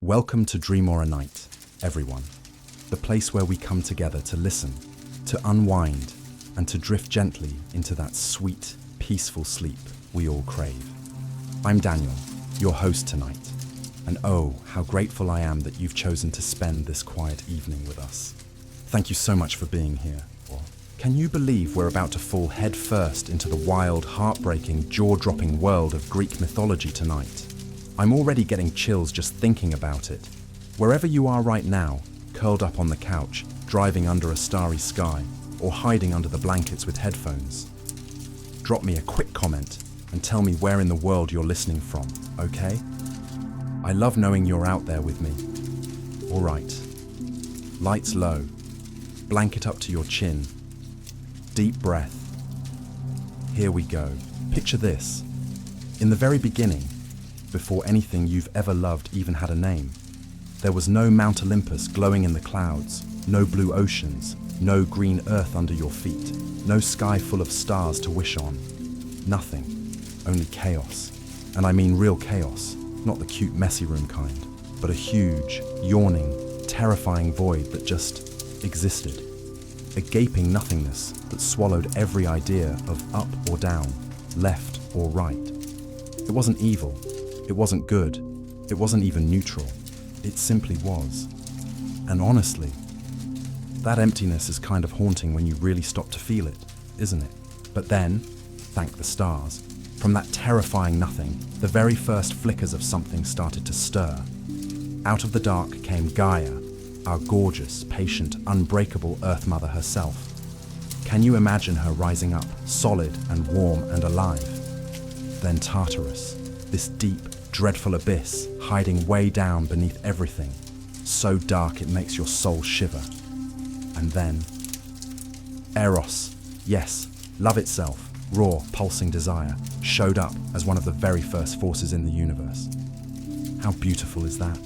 Welcome to Dream or a Night, everyone. The place where we come together to listen, to unwind, and to drift gently into that sweet, peaceful sleep we all crave. I'm Daniel, your host tonight, and oh, how grateful I am that you've chosen to spend this quiet evening with us. Thank you so much for being here. Can you believe we're about to fall head first into the wild, heartbreaking, jaw-dropping world of Greek mythology tonight? I'm already getting chills just thinking about it. Wherever you are right now, curled up on the couch, driving under a starry sky, or hiding under the blankets with headphones, drop me a quick comment and tell me where in the world you're listening from, okay? I love knowing you're out there with me. All right, lights low, blanket up to your chin, deep breath. Here we go. Picture this. In the very beginning, before anything you've ever loved even had a name, there was no Mount Olympus glowing in the clouds, no blue oceans, no green earth under your feet, no sky full of stars to wish on. Nothing, only chaos. And I mean real chaos, not the cute messy room kind, but a huge, yawning, terrifying void that just existed. A gaping nothingness that swallowed every idea of up or down, left or right. It wasn't evil, it wasn't good, it wasn't even neutral. It simply was. And honestly, that emptiness is kind of haunting when you really stop to feel it, isn't it? But then, thank the stars, from that terrifying nothing, the very first flickers of something started to stir. Out of the dark came Gaia, our gorgeous, patient, unbreakable Earth Mother herself. Can you imagine her rising up, solid and warm and alive? Then Tartarus, this deep, dreadful abyss, hiding way down beneath everything, so dark it makes your soul shiver. And then Eros, yes, love itself, raw, pulsing desire, showed up as one of the very first forces in the universe. How beautiful is that?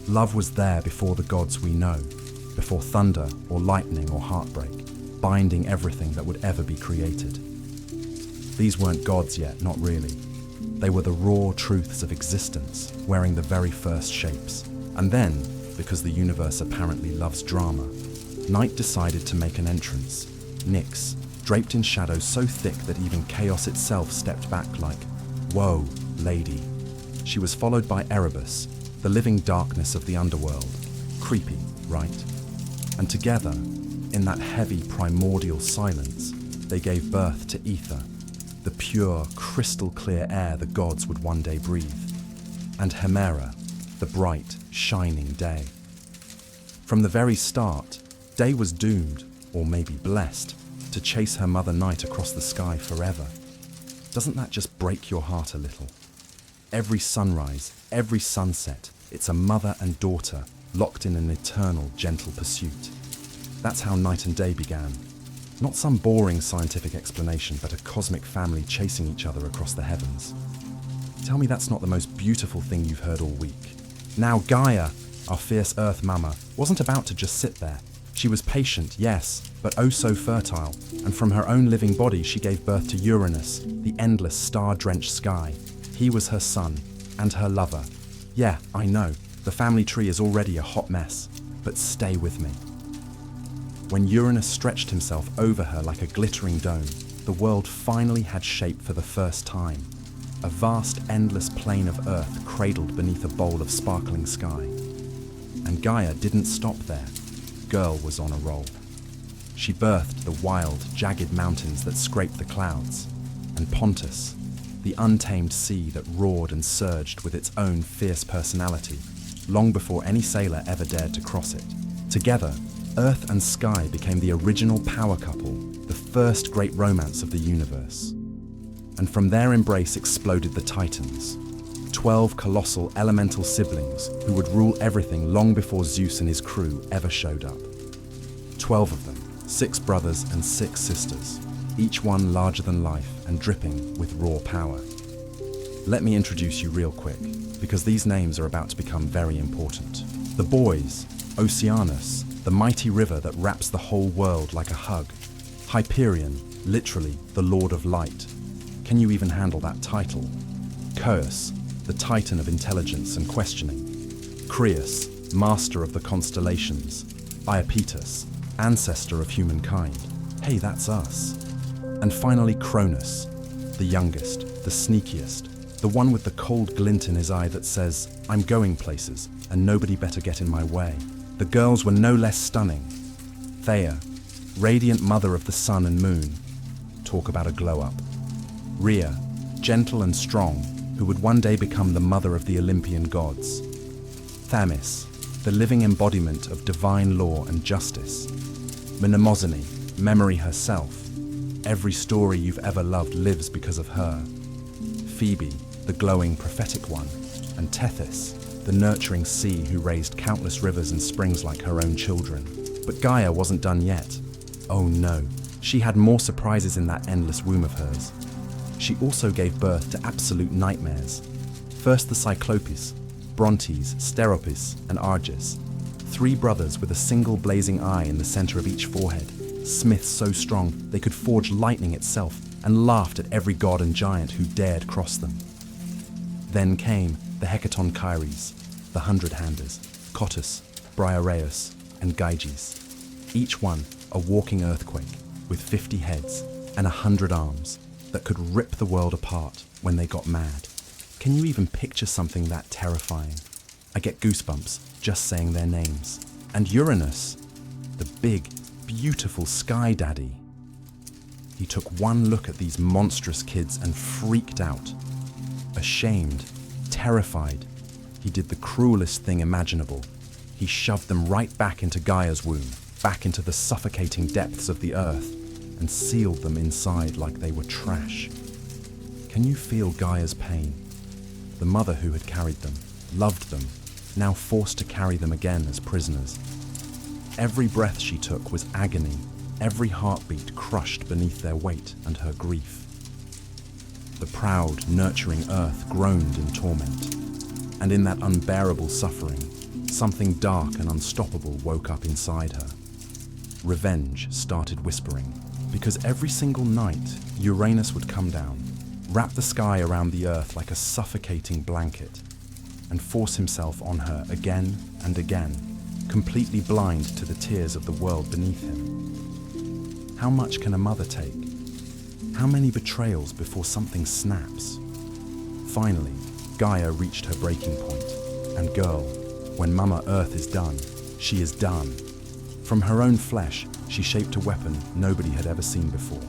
Love was there before the gods we know, before thunder or lightning or heartbreak, binding everything that would ever be created. These weren't gods yet, not really. They were the raw truths of existence, wearing the very first shapes. And then, because the universe apparently loves drama, night decided to make an entrance. Nyx, draped in shadows so thick that even chaos itself stepped back like, whoa, lady. She was followed by Erebus, the living darkness of the underworld. Creepy, right? And together, in that heavy primordial silence, they gave birth to ether, the pure, crystal-clear air the gods would one day breathe, and Hemera, the bright, shining day. From the very start, day was doomed, or maybe blessed, to chase her mother night across the sky forever. Doesn't that just break your heart a little? Every sunrise, every sunset, it's a mother and daughter locked in an eternal, gentle pursuit. That's how night and day began. Not some boring scientific explanation, but a cosmic family chasing each other across the heavens. Tell me that's not the most beautiful thing you've heard all week. Now Gaia, our fierce Earth Mama, wasn't about to just sit there. She was patient, yes, but oh so fertile, and from her own living body she gave birth to Uranus, the endless star-drenched sky. He was her son, and her lover. Yeah, I know, the family tree is already a hot mess, but stay with me. When Uranus stretched himself over her like a glittering dome, the world finally had shape for the first time. A vast, endless plain of Earth cradled beneath a bowl of sparkling sky. And Gaia didn't stop there. Girl was on a roll. She birthed the wild, jagged mountains that scraped the clouds, and Pontus, the untamed sea that roared and surged with its own fierce personality, long before any sailor ever dared to cross it. Together, Earth and sky became the original power couple, the first great romance of the universe. And from their embrace exploded the Titans, 12 colossal elemental siblings who would rule everything long before Zeus and his crew ever showed up. 12 of them, 6 brothers and 6 sisters, each one larger than life and dripping with raw power. Let me introduce you real quick, because these names are about to become very important. The boys, Oceanus, the mighty river that wraps the whole world like a hug. Hyperion, literally the Lord of Light. Can you even handle that title? Curse, the titan of intelligence and questioning. Creus, master of the constellations. Iapetus, ancestor of humankind. Hey, that's us. And finally Cronus, the youngest, the sneakiest, the one with the cold glint in his eye that says, I'm going places, and nobody better get in my way. The girls were no less stunning. Theia, radiant mother of the sun and moon. Talk about a glow-up. Rhea, gentle and strong, who would one day become the mother of the Olympian gods. Thamis, the living embodiment of divine law and justice. Mnemosyne, memory herself. Every story you've ever loved lives because of her. Phoebe, the glowing prophetic one. And Tethys, the nurturing sea who raised countless rivers and springs like her own children. But Gaia wasn't done yet. Oh no, she had more surprises in that endless womb of hers. She also gave birth to absolute nightmares. First the Cyclopes, Brontes, Steropes, and Argus. 3 brothers with a single blazing eye in the center of each forehead. Smiths so strong they could forge lightning itself, and laughed at every god and giant who dared cross them. Then came the Hecaton Kyries, the 100-handers, Cottus, Briareus, and Gyges. Each one a walking earthquake with 50 heads and 100 arms that could rip the world apart when they got mad. Can you even picture something that terrifying? I get goosebumps just saying their names. And Uranus, the big, beautiful sky daddy. He took one look at these monstrous kids and freaked out. Ashamed, terrified, he did the cruelest thing imaginable. He shoved them right back into Gaia's womb, back into the suffocating depths of the earth, and sealed them inside like they were trash. Can you feel Gaia's pain? The mother who had carried them, loved them, now forced to carry them again as prisoners. Every breath she took was agony, every heartbeat crushed beneath their weight and her grief. The proud, nurturing earth groaned in torment, and in that unbearable suffering, something dark and unstoppable woke up inside her. Revenge started whispering, because every single night Uranus would come down, wrap the sky around the earth like a suffocating blanket, and force himself on her again and again, completely blind to the tears of the world beneath him. How much can a mother take? How many betrayals before something snaps? Finally, Gaia reached her breaking point, and girl, when Mama Earth is done, she is done. From her own flesh, she shaped a weapon nobody had ever seen before.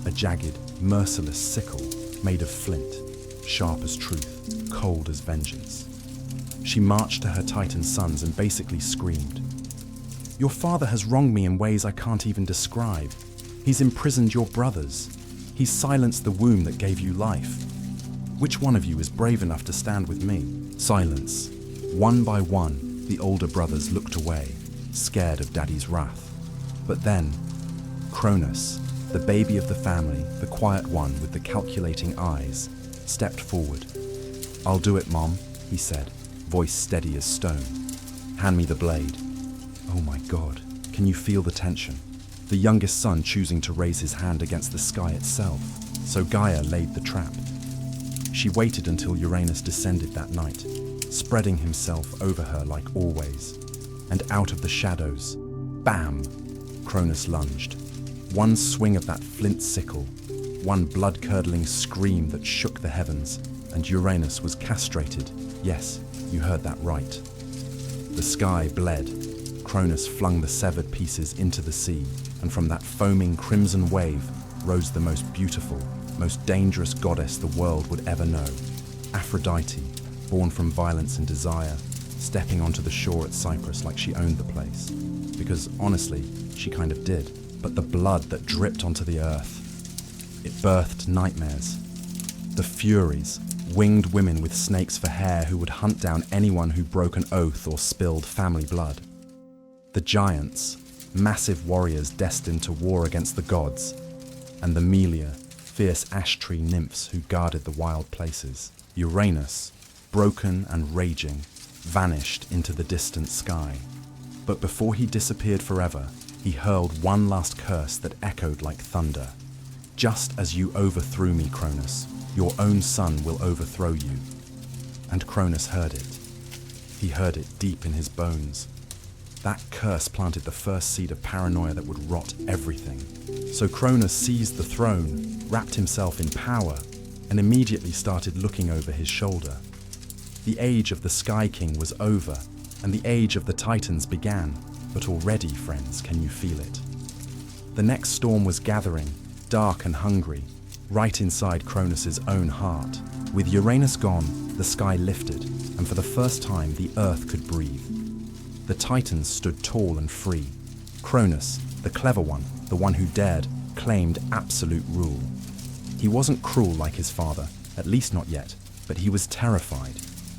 A jagged, merciless sickle made of flint, sharp as truth, cold as vengeance. She marched to her Titan sons and basically screamed, "Your father has wronged me in ways I can't even describe. He's imprisoned your brothers. He's silenced the womb that gave you life. Which one of you is brave enough to stand with me?" Silence. One by one, the older brothers looked away, scared of Daddy's wrath. But then, Cronus, the baby of the family, the quiet one with the calculating eyes, stepped forward. "I'll do it, Mom," he said, voice steady as stone. "Hand me the blade." Oh my God, can you feel the tension? The youngest son choosing to raise his hand against the sky itself, so Gaia laid the trap. She waited until Uranus descended that night, spreading himself over her like always. And out of the shadows, bam, Cronus lunged. One swing of that flint sickle, one blood-curdling scream that shook the heavens, and Uranus was castrated. Yes, you heard that right. The sky bled. Cronus flung the severed pieces into the sea, and from that foaming crimson wave rose the most beautiful, most dangerous goddess the world would ever know. Aphrodite, born from violence and desire, stepping onto the shore at Cyprus like she owned the place. Because honestly, she kind of did. But the blood that dripped onto the earth, it birthed nightmares. The Furies, winged women with snakes for hair who would hunt down anyone who broke an oath or spilled family blood. The Giants, massive warriors destined to war against the gods. And the Melia, fierce ash tree nymphs who guarded the wild places. Uranus, broken and raging, vanished into the distant sky. But before he disappeared forever, he hurled one last curse that echoed like thunder. "Just as you overthrew me, Cronus, your own son will overthrow you." And Cronus heard it. He heard it deep in his bones. That curse planted the first seed of paranoia that would rot everything. So Cronus seized the throne, wrapped himself in power, and immediately started looking over his shoulder. The age of the Sky King was over, and the age of the Titans began. But already, friends, can you feel it? The next storm was gathering, dark and hungry, right inside Cronus's own heart. With Uranus gone, the sky lifted, and for the first time the earth could breathe. The Titans stood tall and free. Cronus, the clever one, the one who dared, claimed absolute rule. He wasn't cruel like his father, at least not yet, but he was terrified.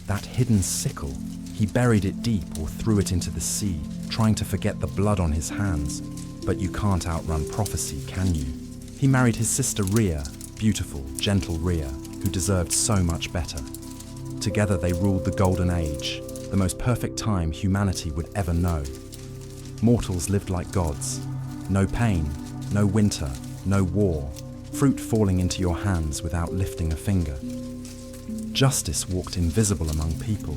That hidden sickle, he buried it deep or threw it into the sea, trying to forget the blood on his hands. But you can't outrun prophecy, can you? He married his sister Rhea, beautiful, gentle Rhea, who deserved so much better. Together they ruled the Golden Age, the most perfect time humanity would ever know. Mortals lived like gods. No pain, no winter, no war, fruit falling into your hands without lifting a finger. Justice walked invisible among people,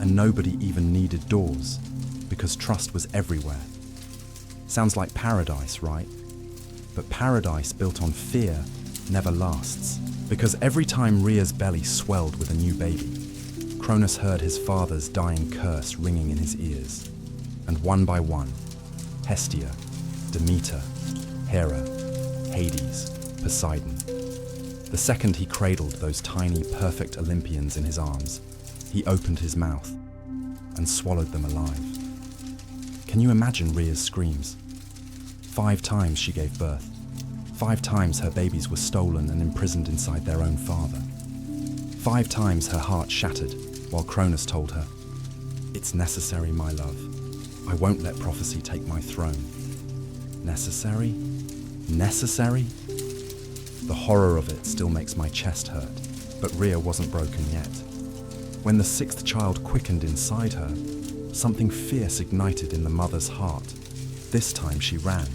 and nobody even needed doors, because trust was everywhere. Sounds like paradise, right? But paradise built on fear never lasts, because every time Rhea's belly swelled with a new baby, Cronus heard his father's dying curse ringing in his ears. And one by one, Hestia, Demeter, Hera, Hades, Poseidon. The second he cradled those tiny, perfect Olympians in his arms, he opened his mouth and swallowed them alive. Can you imagine Rhea's screams? 5 times she gave birth. 5 times her babies were stolen and imprisoned inside their own father. 5 times her heart shattered while Cronus told her, "It's necessary, my love. I won't let prophecy take my throne." Necessary? Necessary? The horror of it still makes my chest hurt, but Rhea wasn't broken yet. When the 6th child quickened inside her, something fierce ignited in the mother's heart. This time she ran.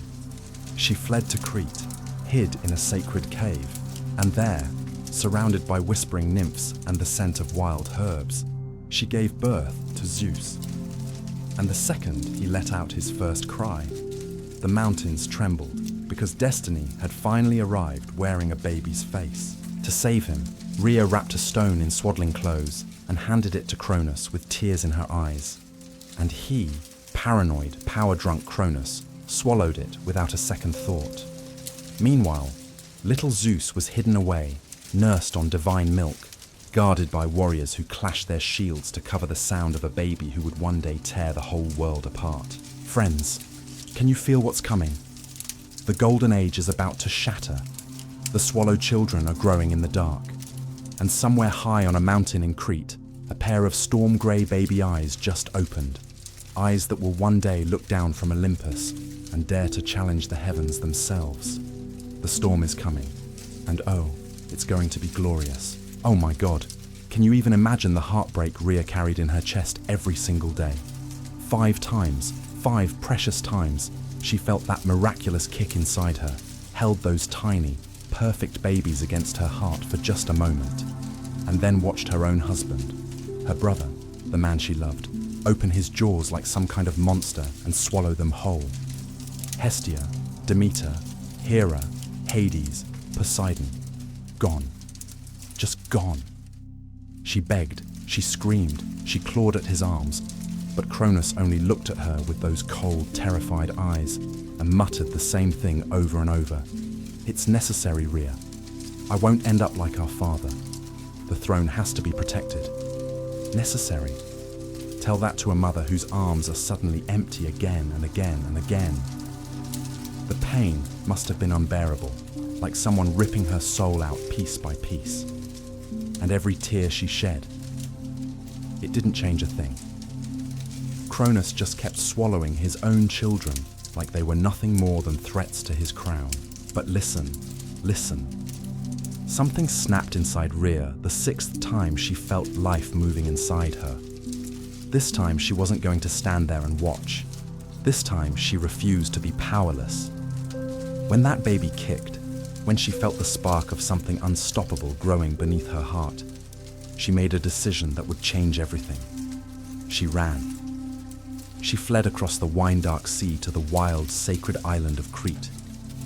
She fled to Crete, hid in a sacred cave, and there, surrounded by whispering nymphs and the scent of wild herbs, she gave birth to Zeus. And the second he let out his first cry, the mountains trembled, because destiny had finally arrived wearing a baby's face. To save him, Rhea wrapped a stone in swaddling clothes and handed it to Cronus with tears in her eyes. And he, paranoid, power-drunk Cronus, swallowed it without a second thought. Meanwhile, little Zeus was hidden away, nursed on divine milk, guarded by warriors who clashed their shields to cover the sound of a baby who would one day tear the whole world apart. Friends, can you feel what's coming? The Golden Age is about to shatter. The swallowed children are growing in the dark. And somewhere high on a mountain in Crete, a pair of storm-grey baby eyes just opened. Eyes that will one day look down from Olympus and dare to challenge the heavens themselves. The storm is coming, and oh, it's going to be glorious. Oh my God, can you even imagine the heartbreak Rhea carried in her chest every single day? 5 times, 5 precious times, she felt that miraculous kick inside her, held those tiny, perfect babies against her heart for just a moment, and then watched her own husband, her brother, the man she loved, open his jaws like some kind of monster and swallow them whole. Hestia, Demeter, Hera, Hades, Poseidon, gone. Just gone. She begged, she screamed, she clawed at his arms, but Cronus only looked at her with those cold, terrified eyes and muttered the same thing over and over. "It's necessary, Rhea. I won't end up like our father. The throne has to be protected. Necessary. Tell that to a mother whose arms are suddenly empty again and again and again." The pain must have been unbearable, like someone ripping her soul out piece by piece. And every tear she shed, it didn't change a thing. Cronus just kept swallowing his own children like they were nothing more than threats to his crown. But listen, listen. Something snapped inside Rhea the 6th time she felt life moving inside her. This time she wasn't going to stand there and watch. This time she refused to be powerless. When that baby kicked, when she felt the spark of something unstoppable growing beneath her heart, she made a decision that would change everything. She ran. She fled across the wine-dark sea to the wild, sacred island of Crete,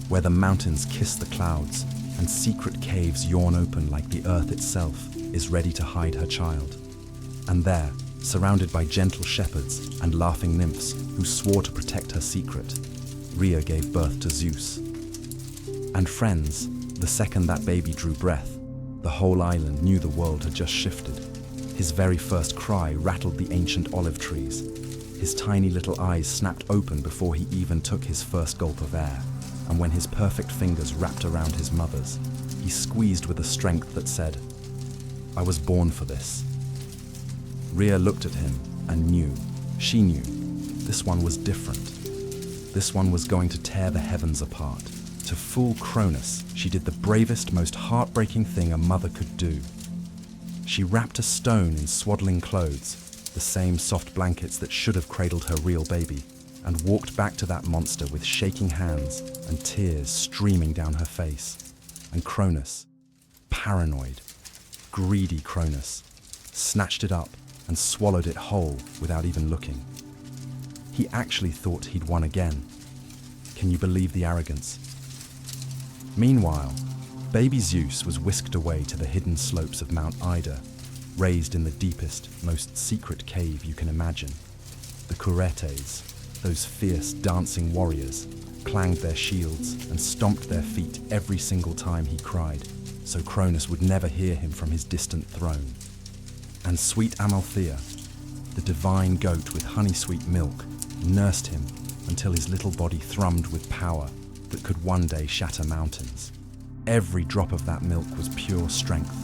where the mountains kiss the clouds and secret caves yawn open like the earth itself is ready to hide her child. And there, surrounded by gentle shepherds and laughing nymphs who swore to protect her secret, Rhea gave birth to Zeus. And friends, the second that baby drew breath, the whole island knew the world had just shifted. His very first cry rattled the ancient olive trees. His tiny little eyes snapped open before he even took his first gulp of air, and when his perfect fingers wrapped around his mother's, he squeezed with a strength that said, "I was born for this." Rhea looked at him and knew, she knew, this one was different. This one was going to tear the heavens apart. To fool Cronus, she did the bravest, most heartbreaking thing a mother could do. She wrapped a stone in swaddling clothes, the same soft blankets that should have cradled her real baby, and walked back to that monster with shaking hands and tears streaming down her face. And Cronus, paranoid, greedy Cronus, snatched it up and swallowed it whole without even looking. He actually thought he'd won again. Can you believe the arrogance? Meanwhile, baby Zeus was whisked away to the hidden slopes of Mount Ida, raised in the deepest, most secret cave you can imagine. The Curetes, those fierce, dancing warriors, clanged their shields and stomped their feet every single time he cried, so Cronus would never hear him from his distant throne. And sweet Amalthea, the divine goat with honey-sweet milk, nursed him until his little body thrummed with power that could one day shatter mountains. Every drop of that milk was pure strength,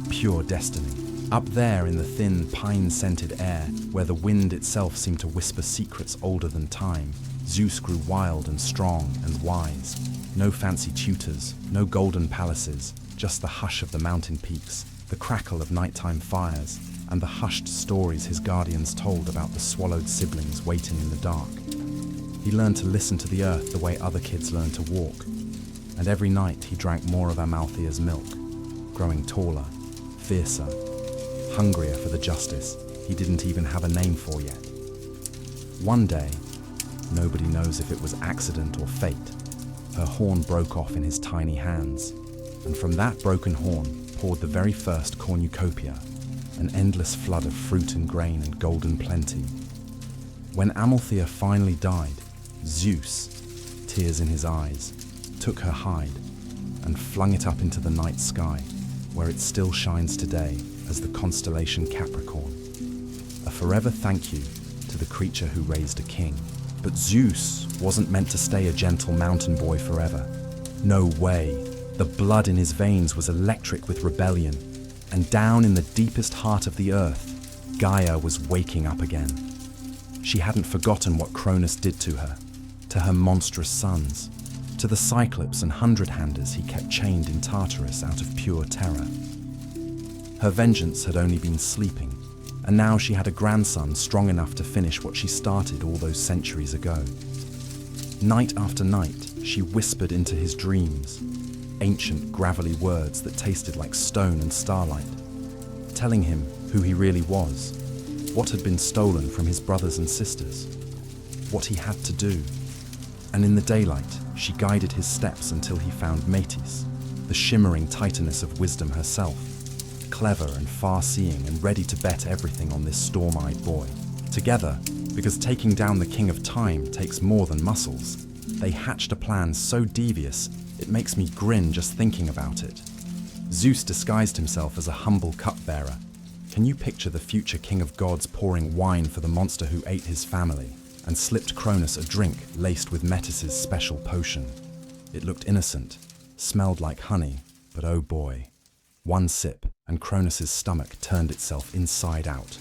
pure destiny. Up there in the thin, pine-scented air, where the wind itself seemed to whisper secrets older than time, Zeus grew wild and strong and wise. No fancy tutors, no golden palaces, just the hush of the mountain peaks, the crackle of nighttime fires, and the hushed stories his guardians told about the swallowed siblings waiting in the dark. He learned to listen to the earth the way other kids learn to walk, and every night he drank more of Amalthea's milk, growing taller, fiercer, hungrier for the justice he didn't even have a name for yet. One day, nobody knows if it was accident or fate, her horn broke off in his tiny hands, and from that broken horn poured the very first cornucopia, an endless flood of fruit and grain and golden plenty. When Amalthea finally died, Zeus, tears in his eyes, took her hide and flung it up into the night sky, where it still shines today as the constellation Capricorn. A forever thank you to the creature who raised a king. But Zeus wasn't meant to stay a gentle mountain boy forever. No way. The blood in his veins was electric with rebellion, and down in the deepest heart of the earth, Gaia was waking up again. She hadn't forgotten what Cronus did to her monstrous sons, to the Cyclops and Hundred-Handers he kept chained in Tartarus out of pure terror. Her vengeance had only been sleeping, and now she had a grandson strong enough to finish what she started all those centuries ago. Night after night, she whispered into his dreams, ancient gravelly words that tasted like stone and starlight, telling him who he really was, what had been stolen from his brothers and sisters, what he had to do. And in the daylight, she guided his steps until he found Metis, the shimmering titaness of wisdom herself, clever and far-seeing and ready to bet everything on this storm-eyed boy. Together, because taking down the King of Time takes more than muscles, they hatched a plan so devious it makes me grin just thinking about it. Zeus disguised himself as a humble cupbearer. Can you picture the future king of gods pouring wine for the monster who ate his family, and slipped Cronus a drink laced with Metis' special potion? It looked innocent, smelled like honey, but oh boy. One sip, and Cronus' stomach turned itself inside out.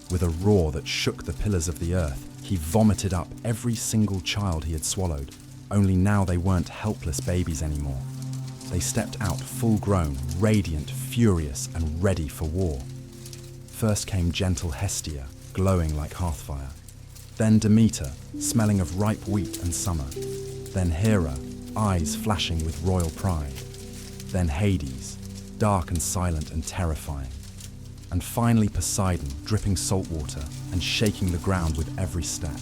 With a roar that shook the pillars of the earth, he vomited up every single child he had swallowed, only now they weren't helpless babies anymore. They stepped out full-grown, radiant, furious, and ready for war. First came gentle Hestia, glowing like hearthfire. Then Demeter, smelling of ripe wheat and summer. Then Hera, eyes flashing with royal pride. Then Hades, dark and silent and terrifying. and finally Poseidon, dripping salt water and shaking the ground with every step.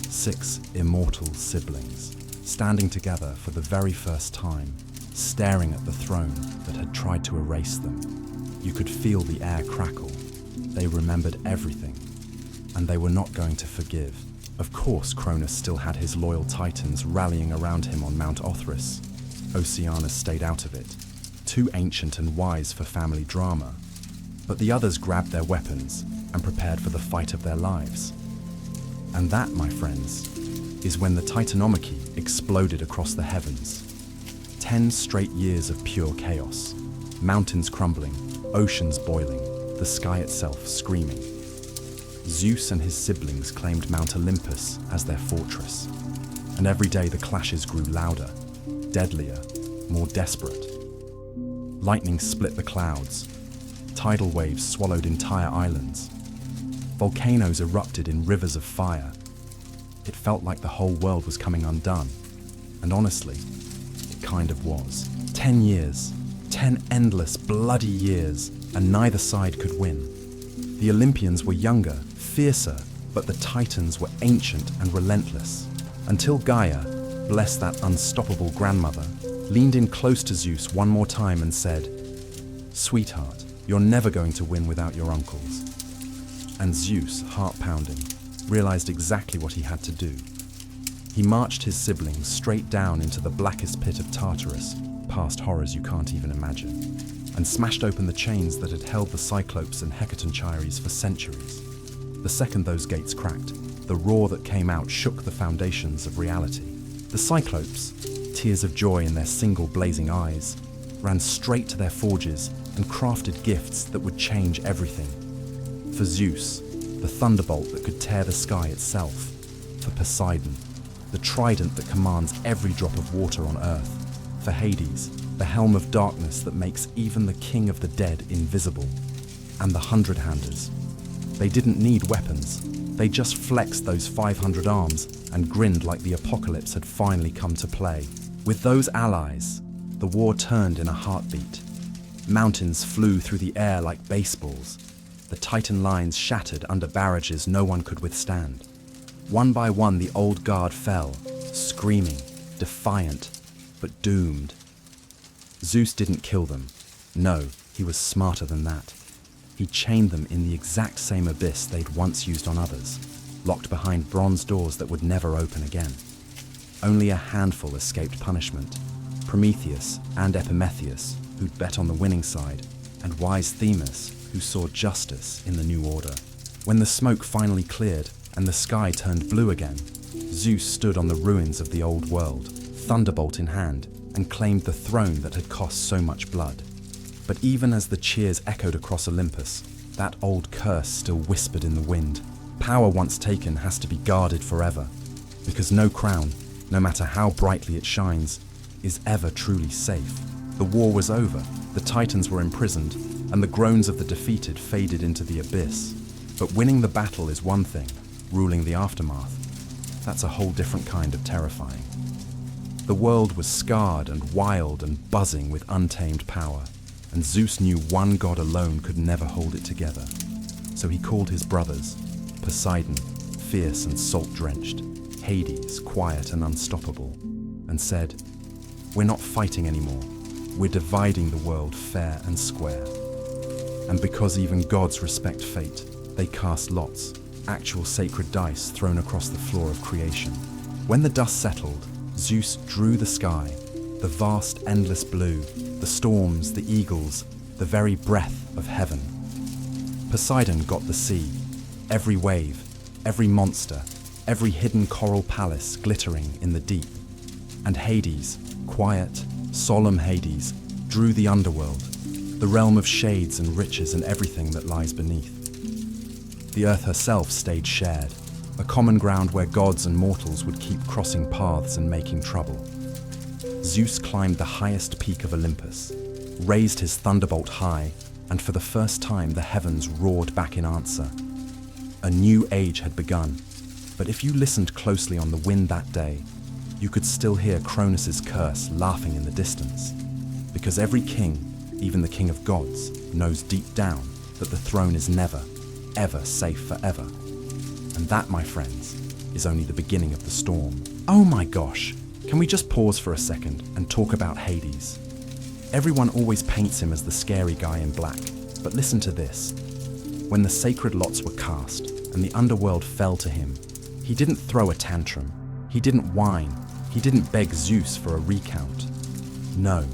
6 immortal siblings, standing together for the very first time, staring at the throne that had tried to erase them. You could feel the air crackle. They remembered everything, and they were not going to forgive. Of course, Cronus still had his loyal titans rallying around him on Mount Othrys. Oceanus stayed out of it, too ancient and wise for family drama. But the others grabbed their weapons and prepared for the fight of their lives. And that, my friends, is when the Titanomachy exploded across the heavens. 10 straight years of pure chaos. Mountains crumbling, oceans boiling, the sky itself screaming. Zeus and his siblings claimed Mount Olympus as their fortress. And every day the clashes grew louder, deadlier, more desperate. Lightning split the clouds. Tidal waves swallowed entire islands. Volcanoes erupted in rivers of fire. It felt like the whole world was coming undone. And honestly, it kind of was. 10 years. 10 endless, bloody years, and neither side could win. The Olympians were younger, fiercer, but the Titans were ancient and relentless. Until Gaia, bless that unstoppable grandmother, leaned in close to Zeus one more time and said, "Sweetheart, you're never going to win without your uncles." And Zeus, heart-pounding, realized exactly what he had to do. He marched his siblings straight down into the blackest pit of Tartarus, past horrors you can't even imagine, and smashed open the chains that had held the Cyclopes and Hecatonchires for centuries. The second those gates cracked, the roar that came out shook the foundations of reality. The Cyclopes, tears of joy in their single blazing eyes, ran straight to their forges and crafted gifts that would change everything. For Zeus, the thunderbolt that could tear the sky itself. For Poseidon, the trident that commands every drop of water on earth. For Hades, the helm of darkness that makes even the king of the dead invisible. And the 100-handers. They didn't need weapons. They just flexed those 500 arms and grinned like the apocalypse had finally come to play. With those allies, the war turned in a heartbeat. Mountains flew through the air like baseballs. The Titan lines shattered under barrages no one could withstand. One by one, the old guard fell, screaming, defiant, but doomed. Zeus didn't kill them. No, he was smarter than that. He chained them in the exact same abyss they'd once used on others, locked behind bronze doors that would never open again. Only a handful escaped punishment: Prometheus and Epimetheus, who'd bet on the winning side, and wise Themis, who saw justice in the new order. When the smoke finally cleared and the sky turned blue again, Zeus stood on the ruins of the old world, thunderbolt in hand, and claimed the throne that had cost so much blood. But even as the cheers echoed across Olympus, that old curse still whispered in the wind. Power once taken has to be guarded forever, because no crown, no matter how brightly it shines, is ever truly safe. The war was over, the Titans were imprisoned, and the groans of the defeated faded into the abyss. But winning the battle is one thing, ruling the aftermath, that's a whole different kind of terrifying. The world was scarred and wild and buzzing with untamed power, and Zeus knew one god alone could never hold it together. So he called his brothers, Poseidon, fierce and salt-drenched, Hades, quiet and unstoppable, and said, "We're not fighting anymore. We're dividing the world fair and square." And because even gods respect fate, they cast lots, actual sacred dice thrown across the floor of creation. When the dust settled, Zeus drew the sky, the vast endless blue, the storms, the eagles, the very breath of heaven. Poseidon got the sea, every wave, every monster, every hidden coral palace glittering in the deep. And Hades, quiet, solemn Hades, drew the underworld, the realm of shades and riches and everything that lies beneath. The earth herself stayed shared, a common ground where gods and mortals would keep crossing paths and making trouble. Zeus climbed the highest peak of Olympus, raised his thunderbolt high, and for the first time the heavens roared back in answer. A new age had begun, but if you listened closely on the wind that day, you could still hear Cronus's curse laughing in the distance. Because every king, even the king of gods, knows deep down that the throne is never, ever safe forever. And that, my friends, is only the beginning of the storm. Oh my gosh, can we just pause for a second and talk about Hades? Everyone always paints him as the scary guy in black, but listen to this. When the sacred lots were cast and the underworld fell to him, he didn't throw a tantrum, he didn't whine, he didn't beg Zeus for a recount. No,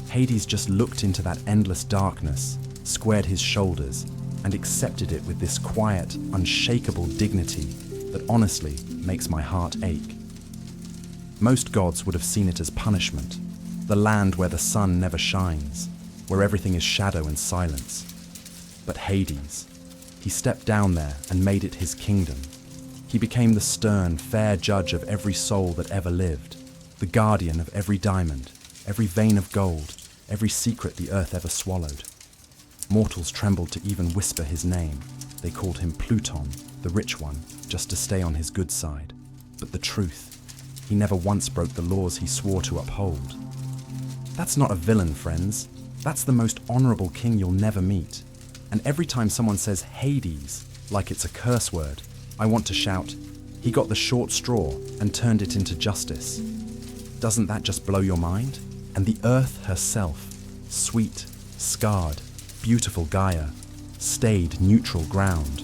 Hades just looked into that endless darkness, squared his shoulders, and accepted it with this quiet, unshakable dignity that honestly makes my heart ache. Most gods would have seen it as punishment, the land where the sun never shines, where everything is shadow and silence. But Hades, he stepped down there and made it his kingdom. He became the stern, fair judge of every soul that ever lived, the guardian of every diamond, every vein of gold, every secret the earth ever swallowed. Mortals trembled to even whisper his name. They called him Pluton, the rich one, just to stay on his good side. But the truth, he never once broke the laws he swore to uphold. That's not a villain, friends. That's the most honorable king you'll never meet. And every time someone says Hades, like it's a curse word, I want to shout, he got the short straw and turned it into justice. Doesn't that just blow your mind? And the earth herself, sweet, scarred, beautiful Gaia, stayed neutral ground.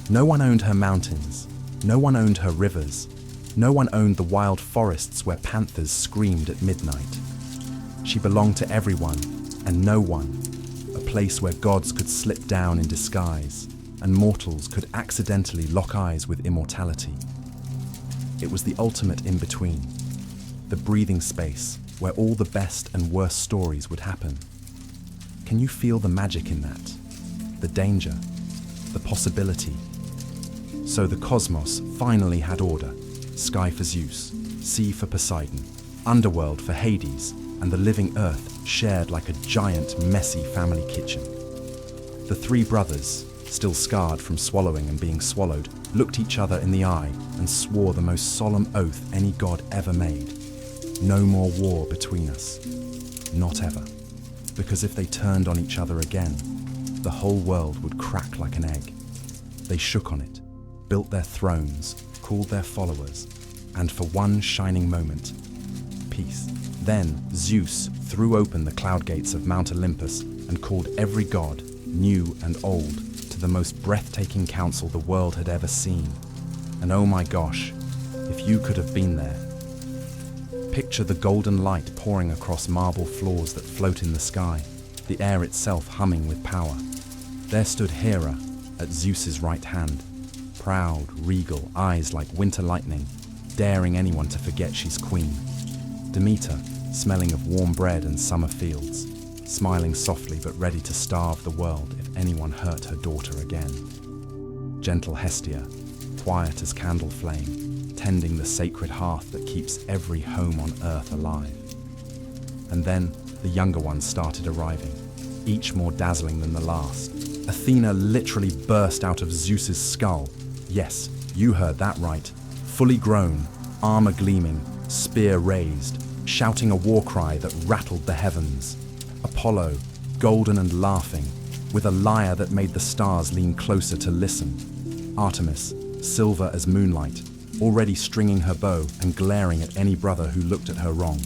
No one owned her mountains, no one owned her rivers, no one owned the wild forests where panthers screamed at midnight. She belonged to everyone and no one, a place where gods could slip down in disguise and mortals could accidentally lock eyes with immortality. It was the ultimate in-between, the breathing space where all the best and worst stories would happen. Can you feel the magic in that? The danger, the possibility. So the cosmos finally had order. Sky for Zeus, sea for Poseidon, underworld for Hades, and the living earth shared like a giant, messy family kitchen. The three brothers, still scarred from swallowing and being swallowed, looked each other in the eye and swore the most solemn oath any god ever made. No more war between us. Not ever. Because if they turned on each other again, the whole world would crack like an egg. They shook on it, built their thrones, called their followers, and for one shining moment, peace. Then Zeus threw open the cloud gates of Mount Olympus and called every god, new and old, to the most breathtaking council the world had ever seen. And oh my gosh, if you could have been there. Picture the golden light pouring across marble floors that float in the sky, the air itself humming with power. There stood Hera at Zeus's right hand, proud, regal, eyes like winter lightning, daring anyone to forget she's queen. Demeter, smelling of warm bread and summer fields, smiling softly but ready to starve the world if anyone hurt her daughter again. Gentle Hestia, quiet as candle flame, tending the sacred hearth that keeps every home on earth alive. And then the younger ones started arriving, each more dazzling than the last. Athena literally burst out of Zeus's skull. Yes, you heard that right. Fully grown, armor gleaming, spear raised, shouting a war cry that rattled the heavens. Apollo, golden and laughing, with a lyre that made the stars lean closer to listen. Artemis, silver as moonlight, already stringing her bow and glaring at any brother who looked at her wrong.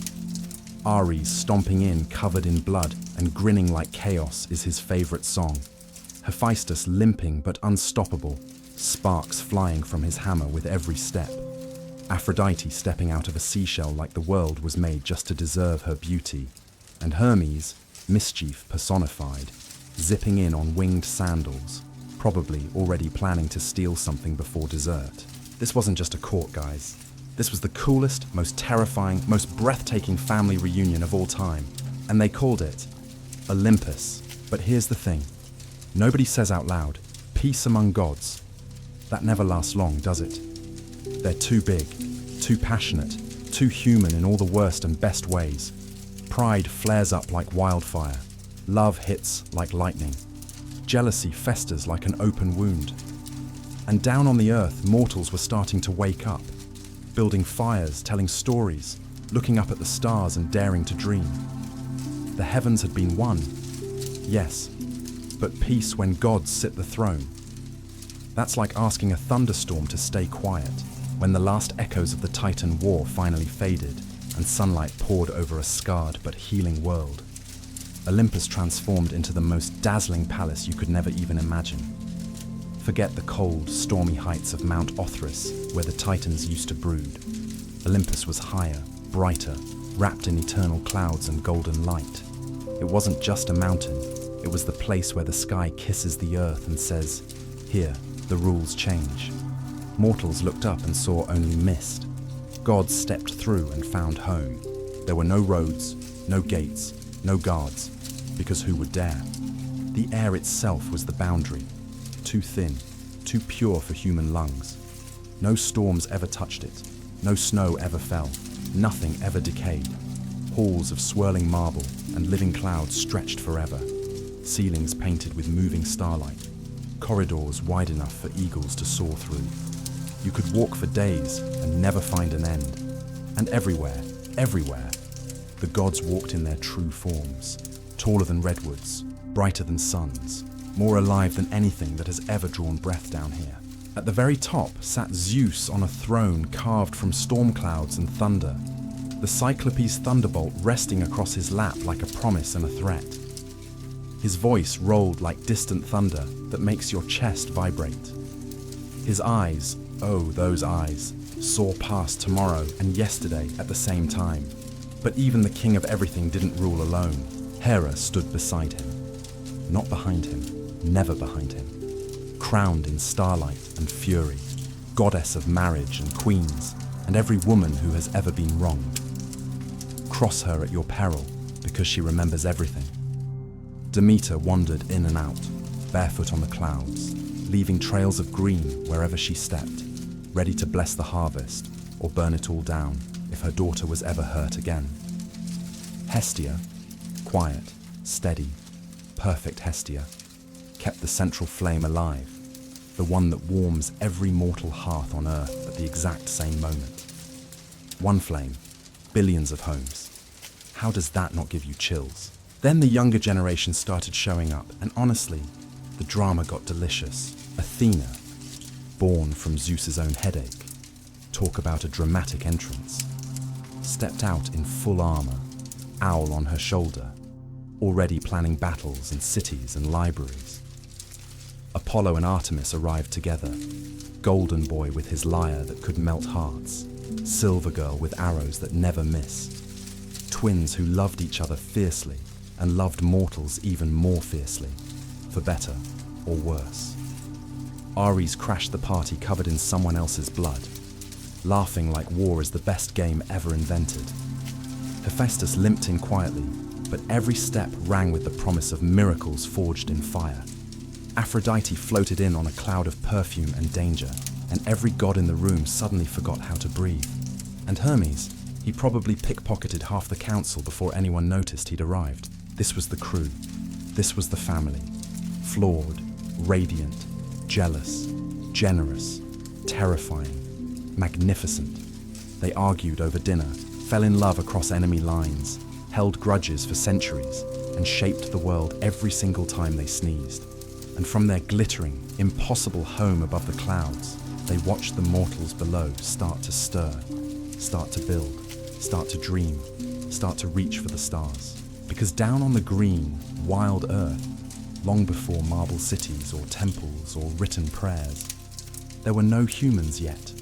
Ares stomping in covered in blood and grinning like chaos is his favorite song. Hephaestus limping but unstoppable, sparks flying from his hammer with every step. Aphrodite stepping out of a seashell like the world was made just to deserve her beauty. And Hermes, mischief personified, zipping in on winged sandals, probably already planning to steal something before dessert. This wasn't just a court, guys. This was the coolest, most terrifying, most breathtaking family reunion of all time. And they called it Olympus. But here's the thing. Nobody says out loud, peace among gods. That never lasts long, does it? They're too big, too passionate, too human in all the worst and best ways. Pride flares up like wildfire. Love hits like lightning. Jealousy festers like an open wound. And down on the earth, mortals were starting to wake up, building fires, telling stories, looking up at the stars and daring to dream. The heavens had been won, yes, but peace when gods sit the throne. That's like asking a thunderstorm to stay quiet when the last echoes of the Titan War finally faded and sunlight poured over a scarred but healing world. Olympus transformed into the most dazzling palace you could never even imagine. Forget the cold, stormy heights of Mount Othrys where the Titans used to brood. Olympus was higher, brighter, wrapped in eternal clouds and golden light. It wasn't just a mountain, it was the place where the sky kisses the earth and says, "Here, the rules change." Mortals looked up and saw only mist. Gods stepped through and found home. There were no roads, no gates, no guards, because who would dare? The air itself was the boundary, too thin, too pure for human lungs. No storms ever touched it, no snow ever fell, nothing ever decayed. Halls of swirling marble and living clouds stretched forever, ceilings painted with moving starlight, corridors wide enough for eagles to soar through. You could walk for days and never find an end. And everywhere, the gods walked in their true forms, taller than redwoods, brighter than suns, more alive than anything that has ever drawn breath down here. At the very top sat Zeus on a throne carved from storm clouds and thunder, the Cyclopes thunderbolt resting across his lap like a promise and a threat. His voice rolled like distant thunder that makes your chest vibrate. His eyes, oh those eyes, saw past tomorrow and yesterday at the same time. But even the king of everything didn't rule alone. Hera stood beside him. Not behind him, never behind him. Crowned in starlight and fury, goddess of marriage and queens, and every woman who has ever been wronged. Cross her at your peril, because she remembers everything. Demeter wandered in and out, barefoot on the clouds, leaving trails of green wherever she stepped, ready to bless the harvest or burn it all down if her daughter was ever hurt again. Hestia, quiet, steady, perfect Hestia, kept the central flame alive, the one that warms every mortal hearth on earth at the exact same moment. One flame, billions of homes. How does that not give you chills? Then the younger generation started showing up, and honestly, the drama got delicious. Athena, born from Zeus's own headache, talk about a dramatic entrance, stepped out in full armor, owl on her shoulder, already planning battles in cities and libraries. Apollo and Artemis arrived together, golden boy with his lyre that could melt hearts, silver girl with arrows that never miss, twins who loved each other fiercely and loved mortals even more fiercely, for better or worse. Ares crashed the party covered in someone else's blood, laughing like war is the best game ever invented. Hephaestus limped in quietly, but every step rang with the promise of miracles forged in fire. Aphrodite floated in on a cloud of perfume and danger, and every god in the room suddenly forgot how to breathe. And Hermes, he probably pickpocketed half the council before anyone noticed he'd arrived. This was the crew. This was the family. Flawed, radiant, jealous, generous, terrifying, magnificent. They argued over dinner, fell in love across enemy lines, held grudges for centuries, and shaped the world every single time they sneezed. And from their glittering, impossible home above the clouds, they watched the mortals below start to stir, start to build, start to dream, start to reach for the stars. Because down on the green, wild earth, long before marble cities or temples or written prayers, there were no humans yet.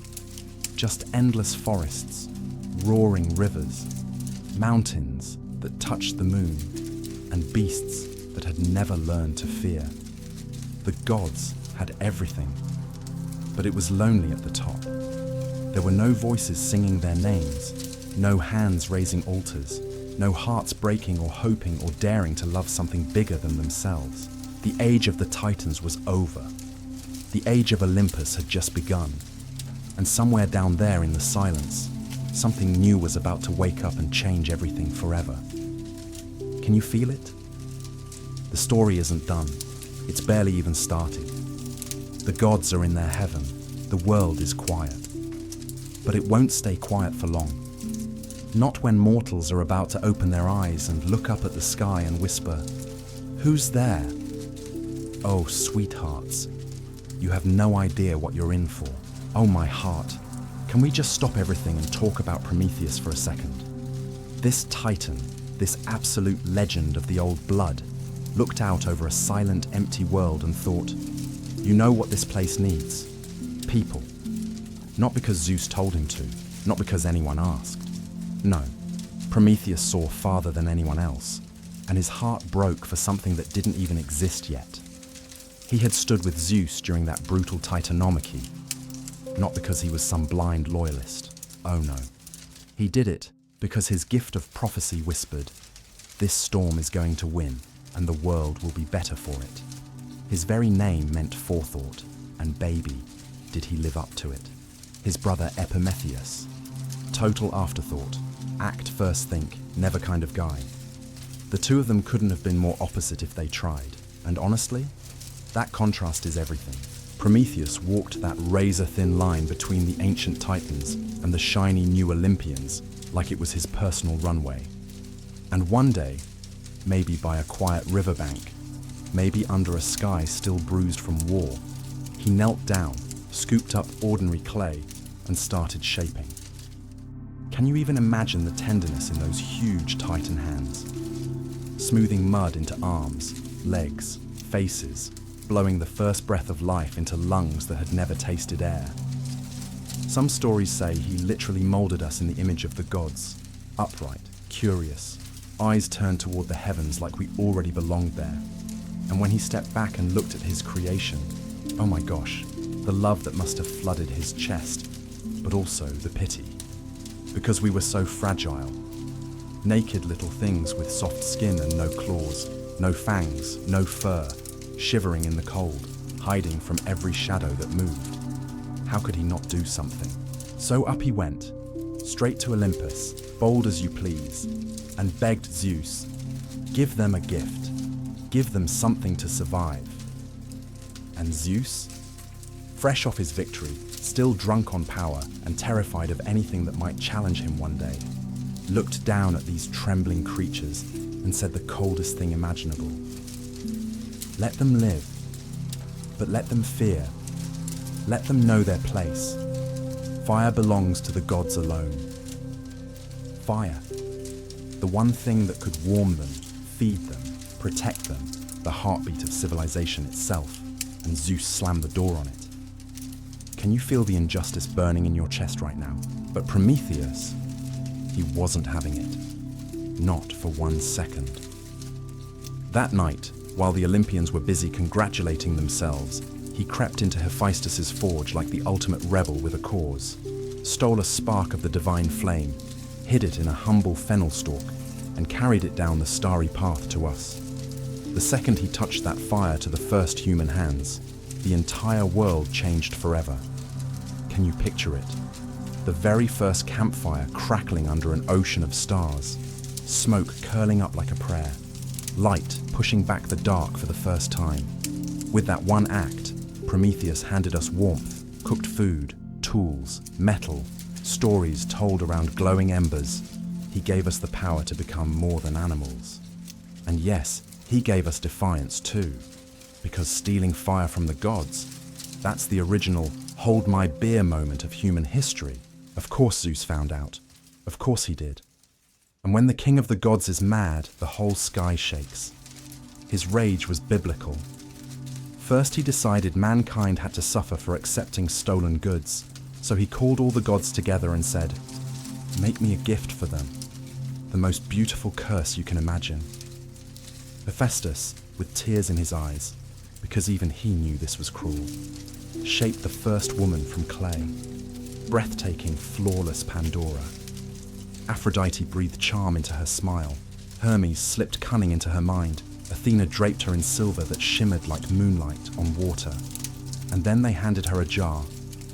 Just endless forests, roaring rivers, mountains that touched the moon, and beasts that had never learned to fear. The gods had everything, but it was lonely at the top. There were no voices singing their names, no hands raising altars, no hearts breaking or hoping or daring to love something bigger than themselves. The age of the Titans was over. The age of Olympus had just begun. And somewhere down there in the silence, something new was about to wake up and change everything forever. Can you feel it? The story isn't done. It's barely even started. The gods are in their heaven. The world is quiet. But it won't stay quiet for long. Not when mortals are about to open their eyes and look up at the sky and whisper, "Who's there?" Oh, sweethearts, you have no idea what you're in for. Oh, my heart. Can we just stop everything and talk about Prometheus for a second? This titan, this absolute legend of the old blood, looked out over a silent, empty world and thought, you know what this place needs? People. Not because Zeus told him to, not because anyone asked. No, Prometheus saw farther than anyone else, and his heart broke for something that didn't even exist yet. He had stood with Zeus during that brutal titanomachy, not because he was some blind loyalist. Oh no. He did it because his gift of prophecy whispered, this storm is going to win, and the world will be better for it. His very name meant forethought, and baby, did he live up to it. His brother Epimetheus, total afterthought, act first think, never kind of guy. The two of them couldn't have been more opposite if they tried, and honestly, that contrast is everything. Prometheus walked that razor-thin line between the ancient titans and the shiny new Olympians like it was his personal runway. And one day, maybe by a quiet riverbank, maybe under a sky still bruised from war, he knelt down, scooped up ordinary clay, and started shaping. Can you even imagine the tenderness in those huge titan hands? Smoothing mud into arms, legs, faces, blowing the first breath of life into lungs that had never tasted air. Some stories say he literally molded us in the image of the gods, upright, curious, eyes turned toward the heavens like we already belonged there. And when he stepped back and looked at his creation, oh my gosh, the love that must have flooded his chest, but also the pity. Because we were so fragile. Naked little things with soft skin and no claws, no fangs, no fur, shivering in the cold, hiding from every shadow that moved. How could he not do something? So up he went, straight to Olympus, bold as you please, and begged Zeus, give them a gift, give them something to survive. And Zeus, fresh off his victory, still drunk on power and terrified of anything that might challenge him one day, looked down at these trembling creatures and said the coldest thing imaginable. Let them live, but let them fear. Let them know their place. Fire belongs to the gods alone. Fire, the one thing that could warm them, feed them, protect them, the heartbeat of civilization itself, and Zeus slammed the door on it. Can you feel the injustice burning in your chest right now? But Prometheus, he wasn't having it. Not for 1 second. That night, while the Olympians were busy congratulating themselves, he crept into Hephaestus's forge like the ultimate rebel with a cause, stole a spark of the divine flame, hid it in a humble fennel stalk, and carried it down the starry path to us. The second he touched that fire to the first human hands, the entire world changed forever. Can you picture it? The very first campfire crackling under an ocean of stars, smoke curling up like a prayer, light pushing back the dark for the first time. With that one act, Prometheus handed us warmth, cooked food, tools, metal, stories told around glowing embers. He gave us the power to become more than animals. And yes, he gave us defiance too, because stealing fire from the gods, that's the original hold my beer moment of human history. Of course Zeus found out. Of course he did. And when the king of the gods is mad, the whole sky shakes. His rage was biblical. First he decided mankind had to suffer for accepting stolen goods, so he called all the gods together and said, make me a gift for them, the most beautiful curse you can imagine. Hephaestus, with tears in his eyes, because even he knew this was cruel, shaped the first woman from clay, breathtaking, flawless Pandora. Aphrodite breathed charm into her smile, Hermes slipped cunning into her mind, Athena draped her in silver that shimmered like moonlight on water. And then they handed her a jar,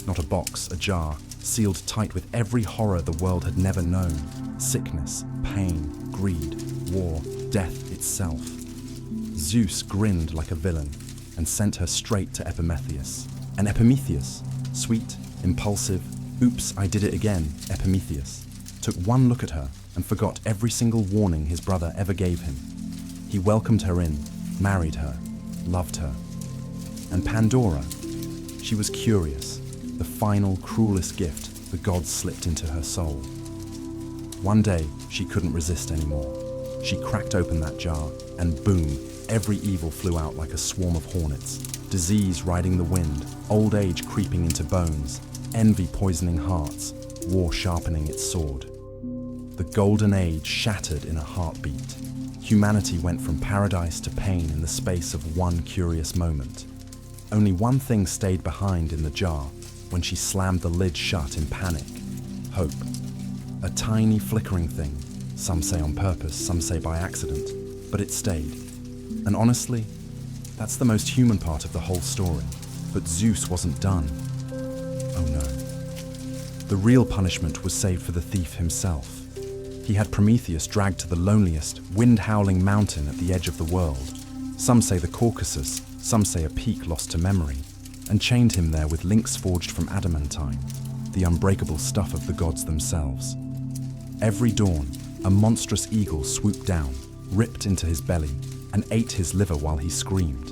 not a box, a jar, sealed tight with every horror the world had never known, sickness, pain, greed, war, death itself. Zeus grinned like a villain and sent her straight to Epimetheus. And Epimetheus, sweet, impulsive, oops, I did it again, Epimetheus, took one look at her and forgot every single warning his brother ever gave him. He welcomed her in, married her, loved her, And Pandora, she was curious, the final, cruelest gift the gods slipped into her soul. One day, she couldn't resist anymore. She cracked open that jar, and boom, every evil flew out like a swarm of hornets. Disease riding the wind, old age creeping into bones, envy poisoning hearts, war sharpening its sword. The golden age shattered in a heartbeat. Humanity went from paradise to pain in the space of one curious moment. Only one thing stayed behind in the jar when she slammed the lid shut in panic: hope. A tiny flickering thing, some say on purpose, some say by accident, but it stayed. And honestly, that's the most human part of the whole story. But Zeus wasn't done. Oh no. The real punishment was saved for the thief himself. He had Prometheus dragged to the loneliest, wind-howling mountain at the edge of the world. Some say the Caucasus, some say a peak lost to memory, and chained him there with links forged from adamantine, the unbreakable stuff of the gods themselves. Every dawn, a monstrous eagle swooped down, ripped into his belly, and ate his liver while he screamed.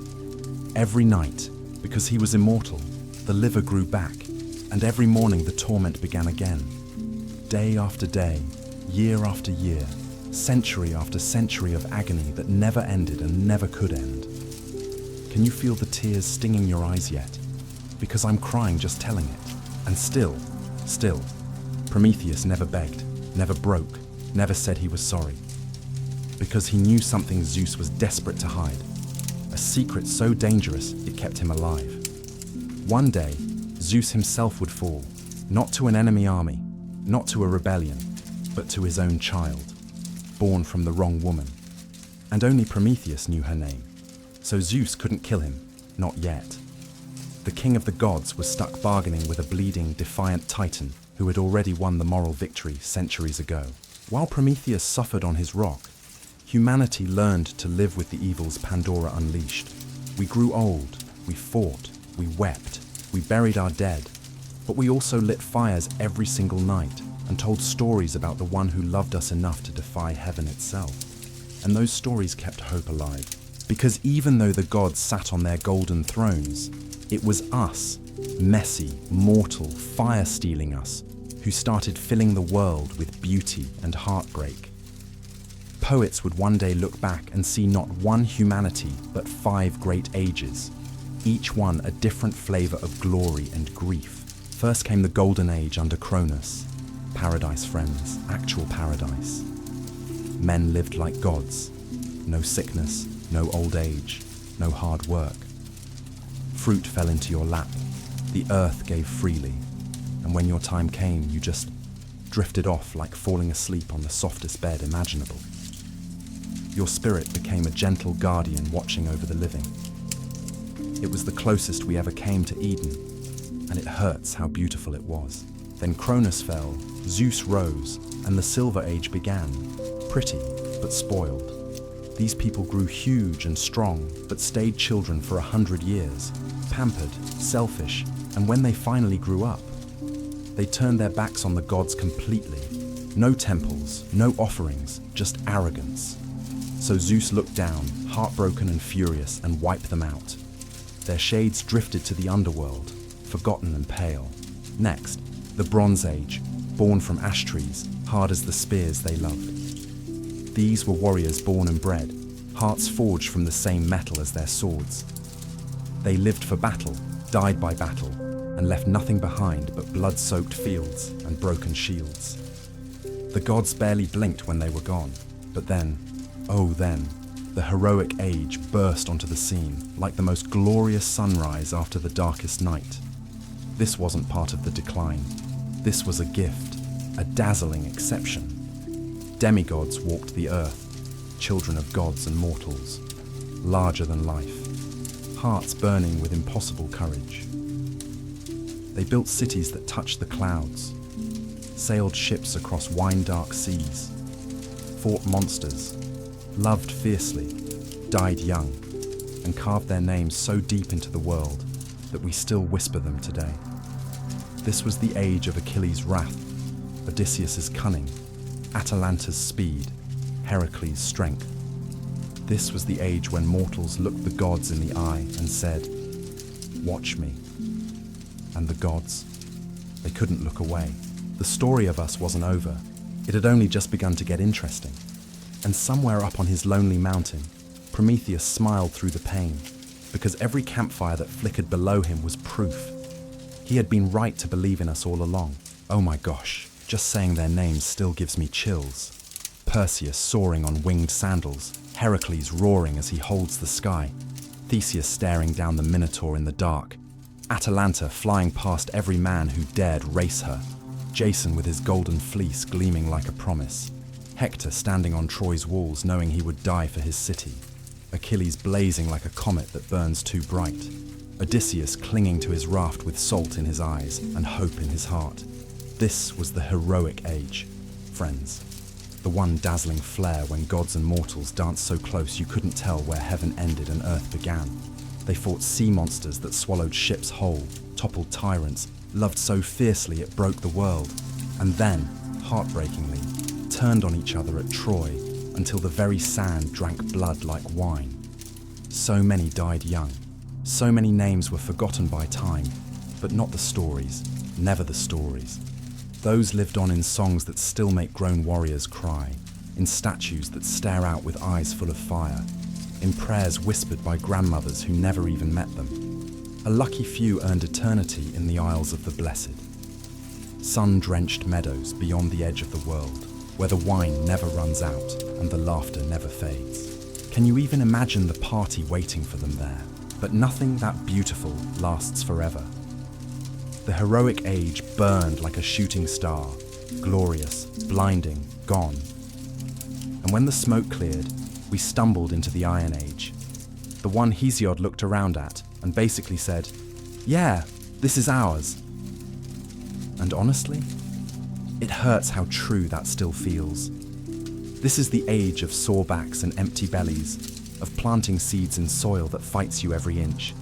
Every night, because he was immortal, the liver grew back, and every morning the torment began again. Day after day, year after year, century after century of agony that never ended and never could end. Can you feel the tears stinging your eyes yet? Because I'm crying just telling it. And still, Prometheus never begged, never broke, never said he was sorry. Because he knew something Zeus was desperate to hide. A secret so dangerous it kept him alive. One day, Zeus himself would fall, not to an enemy army, not to a rebellion, but to his own child, born from the wrong woman. And only Prometheus knew her name, so Zeus couldn't kill him, not yet. The king of the gods was stuck bargaining with a bleeding, defiant titan who had already won the moral victory centuries ago. While Prometheus suffered on his rock, humanity learned to live with the evils Pandora unleashed. We grew old, we fought, we wept, we buried our dead, but we also lit fires every single night and told stories about the one who loved us enough to defy heaven itself. And those stories kept hope alive. Because even though the gods sat on their golden thrones, it was us, messy, mortal, fire-stealing us, who started filling the world with beauty and heartbreak. Poets would one day look back and see not one humanity, but 5 great ages, each one a different flavor of glory and grief. First came the golden age under Cronus. Paradise, friends, actual paradise. Men lived like gods. No sickness, no old age, no hard work. Fruit fell into your lap. The earth gave freely. And when your time came, you just drifted off like falling asleep on the softest bed imaginable. Your spirit became a gentle guardian watching over the living. It was the closest we ever came to Eden, and it hurts how beautiful it was. Then Cronus fell, Zeus rose, and the Silver Age began, pretty but spoiled. These people grew huge and strong, but stayed children for 100 years, pampered, selfish, and when they finally grew up, they turned their backs on the gods completely. No temples, no offerings, just arrogance. So Zeus looked down, heartbroken and furious, and wiped them out. Their shades drifted to the underworld, forgotten and pale. Next, the Bronze Age, born from ash trees, hard as the spears they loved. These were warriors born and bred, hearts forged from the same metal as their swords. They lived for battle, died by battle, and left nothing behind but blood-soaked fields and broken shields. The gods barely blinked when they were gone, but then, oh then, the heroic age burst onto the scene like the most glorious sunrise after the darkest night. This wasn't part of the decline. This was a gift, a dazzling exception. Demigods walked the earth, children of gods and mortals, larger than life, hearts burning with impossible courage. They built cities that touched the clouds, sailed ships across wine-dark seas, fought monsters, loved fiercely, died young, and carved their names so deep into the world that we still whisper them today. This was the age of Achilles' wrath, Odysseus' cunning, Atalanta's speed, Heracles' strength. This was the age when mortals looked the gods in the eye and said, "Watch me." And the gods, they couldn't look away. The story of us wasn't over. It had only just begun to get interesting. And somewhere up on his lonely mountain, Prometheus smiled through the pain, because every campfire that flickered below him was proof. He had been right to believe in us all along. Oh my gosh, just saying their names still gives me chills. Perseus soaring on winged sandals, Heracles roaring as he holds the sky, Theseus staring down the Minotaur in the dark, Atalanta flying past every man who dared race her, Jason with his golden fleece gleaming like a promise, Hector standing on Troy's walls knowing he would die for his city, Achilles blazing like a comet that burns too bright, Odysseus clinging to his raft with salt in his eyes and hope in his heart. This was the heroic age, friends. The one dazzling flare when gods and mortals danced so close you couldn't tell where heaven ended and earth began. They fought sea monsters that swallowed ships whole, toppled tyrants, loved so fiercely it broke the world, and then, heartbreakingly, turned on each other at Troy until the very sand drank blood like wine. So many died young. So many names were forgotten by time, but not the stories, never the stories. Those lived on in songs that still make grown warriors cry, in statues that stare out with eyes full of fire, in prayers whispered by grandmothers who never even met them. A lucky few earned eternity in the Isles of the Blessed. Sun-drenched meadows beyond the edge of the world, where the wine never runs out and the laughter never fades. Can you even imagine the party waiting for them there? But nothing that beautiful lasts forever. The heroic age burned like a shooting star, glorious, blinding, gone. And when the smoke cleared, we stumbled into the Iron Age. The one Hesiod looked around at and basically said, "Yeah, this is ours." And honestly, it hurts how true that still feels. This is the age of sore backs and empty bellies, of planting seeds in soil that fights you every inch,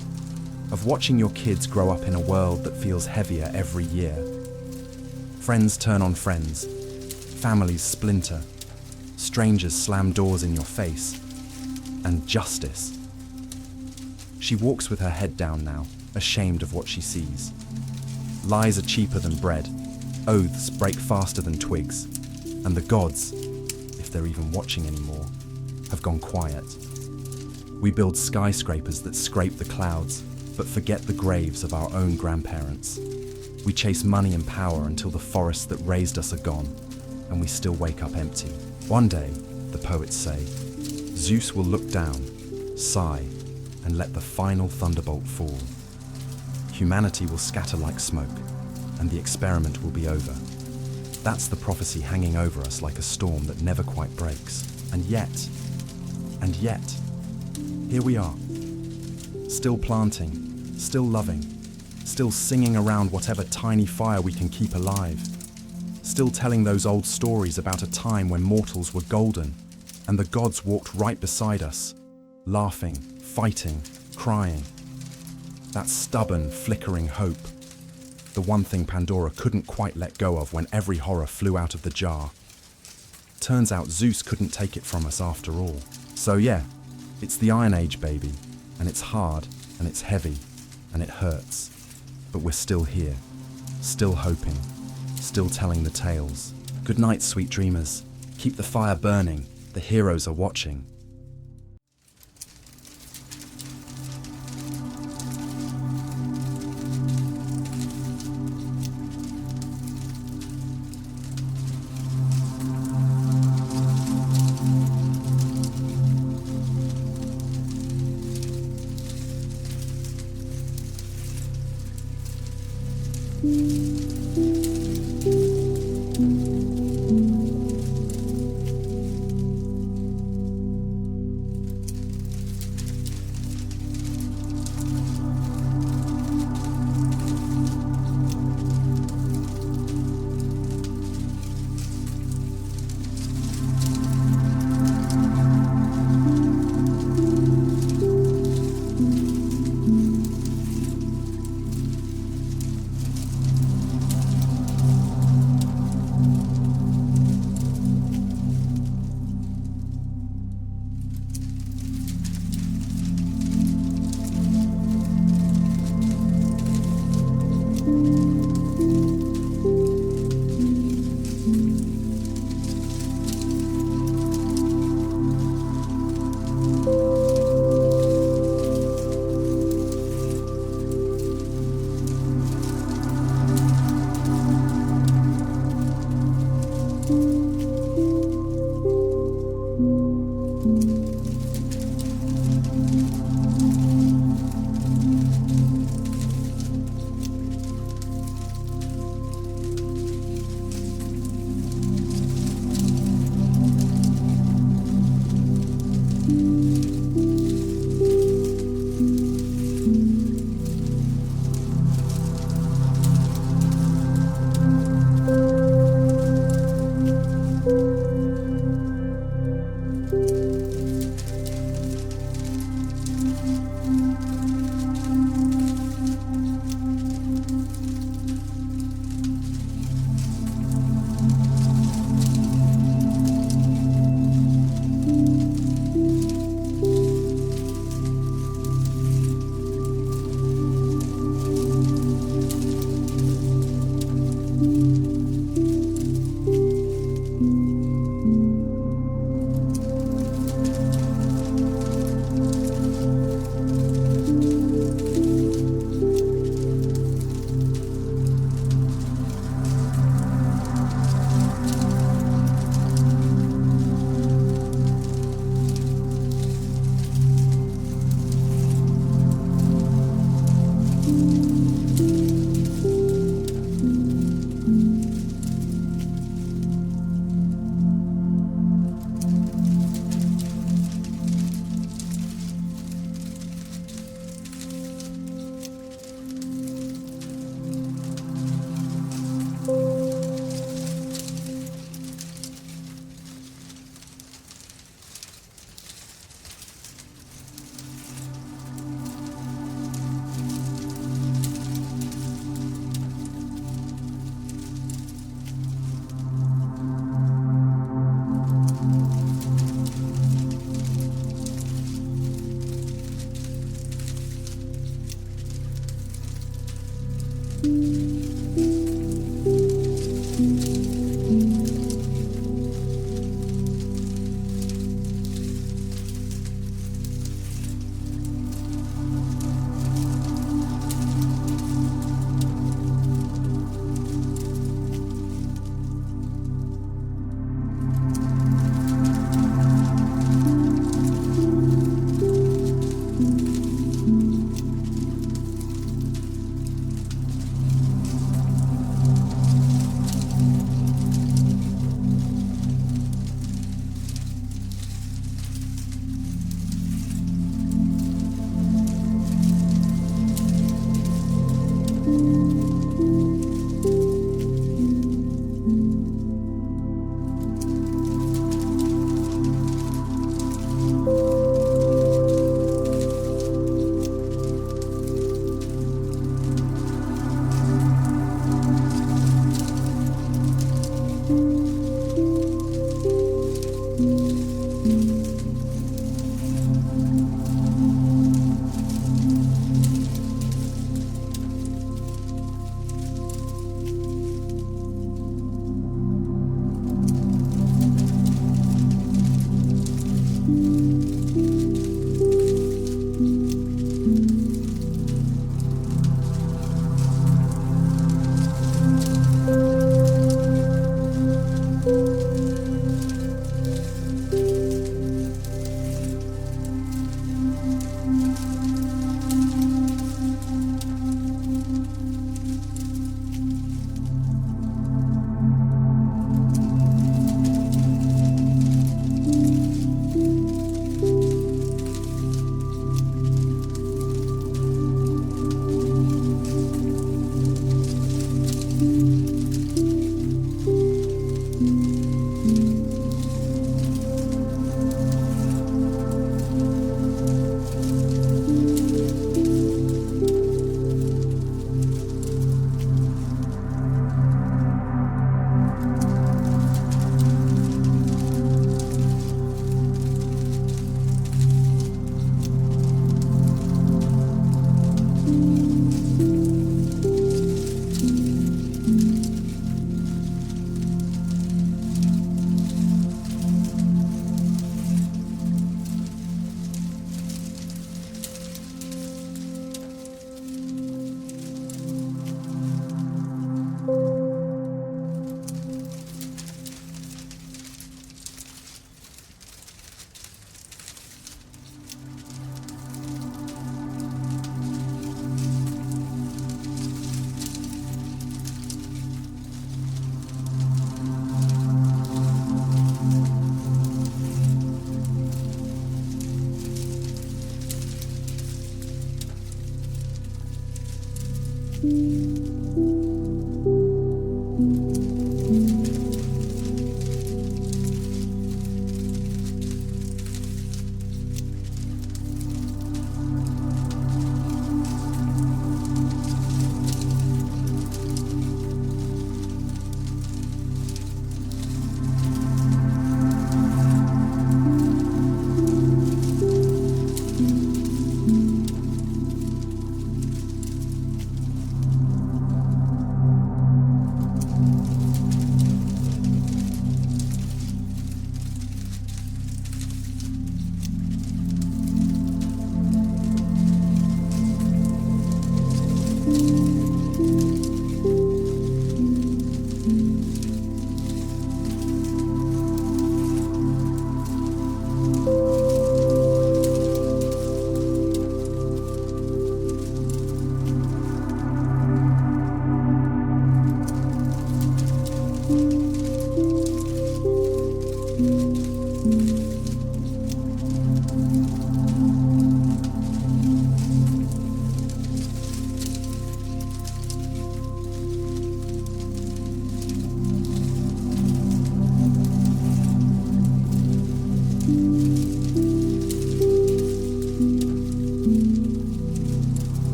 of watching your kids grow up in a world that feels heavier every year. Friends turn on friends, families splinter, strangers slam doors in your face, and justice. She walks with her head down now, ashamed of what she sees. Lies are cheaper than bread, oaths break faster than twigs, and the gods, if they're even watching anymore, have gone quiet. We build skyscrapers that scrape the clouds, but forget the graves of our own grandparents. We chase money and power until the forests that raised us are gone, and we still wake up empty. One day, the poets say, Zeus will look down, sigh, and let the final thunderbolt fall. Humanity will scatter like smoke, and the experiment will be over. That's the prophecy hanging over us like a storm that never quite breaks. And yet, here we are, still planting, still loving, still singing around whatever tiny fire we can keep alive, still telling those old stories about a time when mortals were golden and the gods walked right beside us, laughing, fighting, crying. That stubborn, flickering hope, the one thing Pandora couldn't quite let go of when every horror flew out of the jar. Turns out Zeus couldn't take it from us after all. So yeah, it's the Iron Age, baby, and it's hard, and it's heavy, and it hurts. But we're still here, still hoping, still telling the tales. Good night, sweet dreamers. Keep the fire burning. The heroes are watching.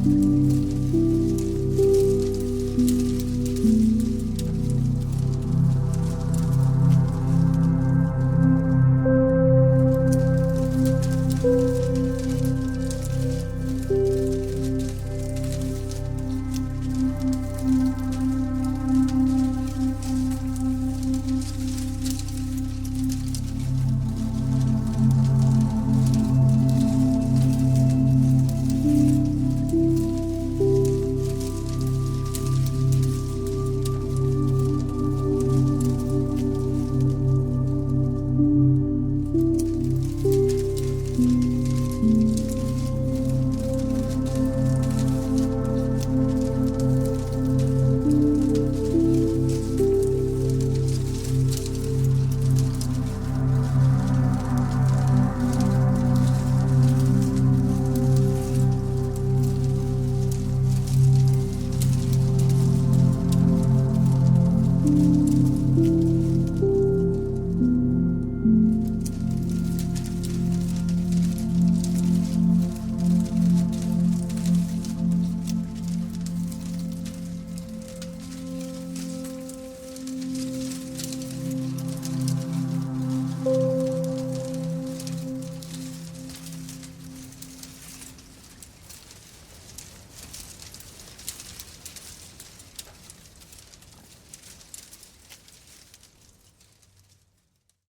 sleep.